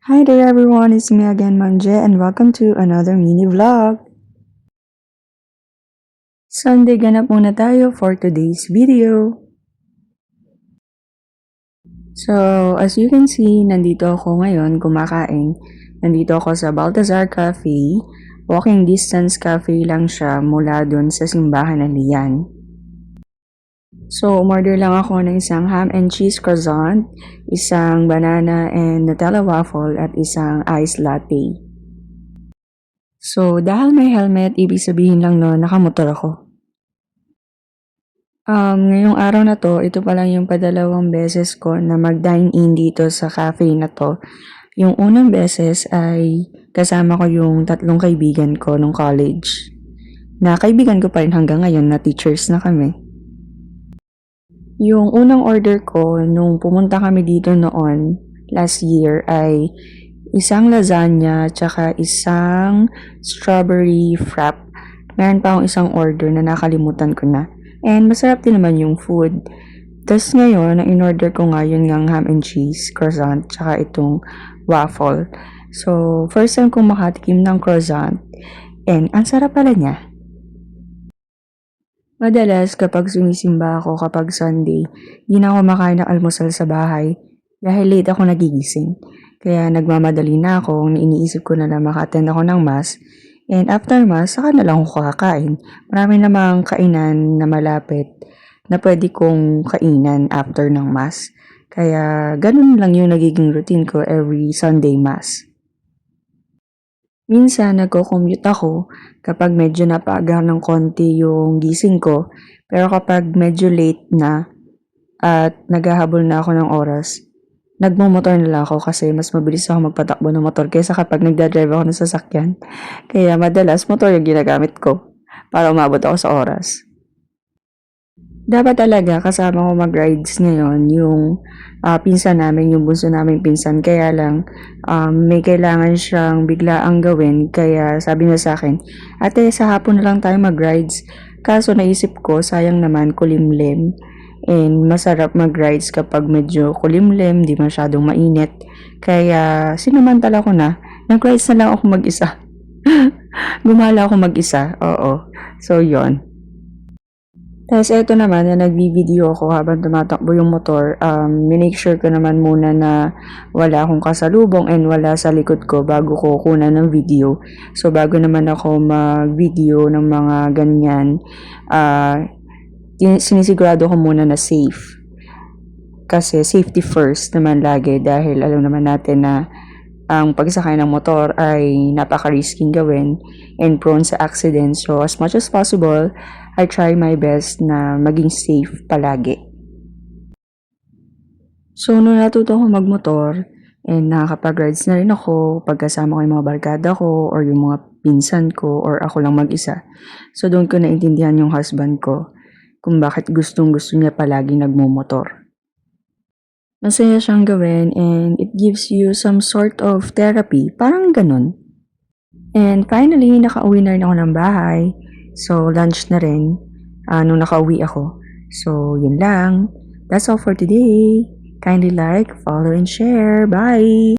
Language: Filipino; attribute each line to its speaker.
Speaker 1: Hi there everyone, it's me again Manje and welcome to another mini vlog. Sunday ganap muna tayo for today's video. So as you can see, nandito ako ngayon kumakain. Nandito ako sa Baltazar Cafe. Walking distance cafe lang siya mula dun sa simbahan ng Lian. So umorder lang ako ng isang ham and cheese croissant, isang banana and Nutella waffle at isang iced latte. So, dahil may helmet, ibig sabihin lang no, nakamotor ako. Ngayong araw na to, ito pa lang yung padalawang beses ko na mag-dine-in dito sa cafe na to. Yung unang beses ay kasama ko yung tatlong kaibigan ko nung college. Na kaibigan ko pa rin hanggang ngayon na teachers na kami. Yung unang order ko nung pumunta kami dito noon, last year, ay isang lasagna tsaka isang strawberry frap. Meron pa akong isang order na nakalimutan ko na. And masarap din naman yung food. Tapos ngayon, ang in-order ko nga yun ngang ham and cheese, croissant, tsaka itong waffle. So, first time kong makatikim ng croissant. And ang sarap pala niya. Madalas kapag sumisimba ako kapag Sunday, di na ako makain ng almusal sa bahay dahil late ako nagigising. Kaya nagmamadali na ako, iniisip ko na lang maka-attend ako ng mass. And after mass, saka na lang ako kakain. Marami namang kainan na malapit na pwede kong kainan after ng mass. Kaya ganun lang yung nagiging routine ko every Sunday mass. Minsan nagko-commute ako kapag medyo napaaga ng konti yung gising ko. Pero kapag medyo late na at naghahabol na ako ng oras, nagmumotor na lang ako kasi mas mabilis ako magpatakbo ng motor kaysa kapag nagdadrive ako ng sasakyan. Kaya madalas motor yung ginagamit ko para umabot ako sa oras. Dapat talaga kasama ko mag-rides ngayon yung pinsan namin, yung bunso namin pinsan. Kaya lang may kailangan siyang biglaang gawin. Kaya sabi niya sa akin, ate sa hapon na lang tayo mag-rides. Kaso naisip ko sayang naman kulimlim. And masarap mag-rides kapag medyo kulimlim, di masyadong mainit. Kaya sinamantala ko na, nag-rides na lang ako mag-isa. Gumala ako mag-isa, oo. So yon. Tapos eto naman na nagbi-video ako habang tumatakbo yung motor, minake sure ko naman muna na wala akong kasalubong and wala sa likod ko bago ko kunan ng video. So bago naman ako mag-video ng mga ganyan, sinisigurado ko muna na safe. Kasi safety first naman lagi dahil alam naman natin na ang pagsakay ng motor ay napaka-risking gawin and prone sa accident. So, as much as possible, I try my best na maging safe palagi. So, nung natuto ko magmotor and nakakapag-rides na rin ako pagkasama ko yung mga barkada ko or yung mga pinsan ko or ako lang mag-isa. So, doon ko naintindihan yung husband ko kung bakit gustong-gusto niya palagi nagmumotor. Masaya siyang gawin and it gives you some sort of therapy. Parang ganun. And finally, nakauwi na rin ako ng bahay. So, lunch na rin nung nakauwi ako. So, yun lang. That's all for today. Kindly like, follow, and share. Bye!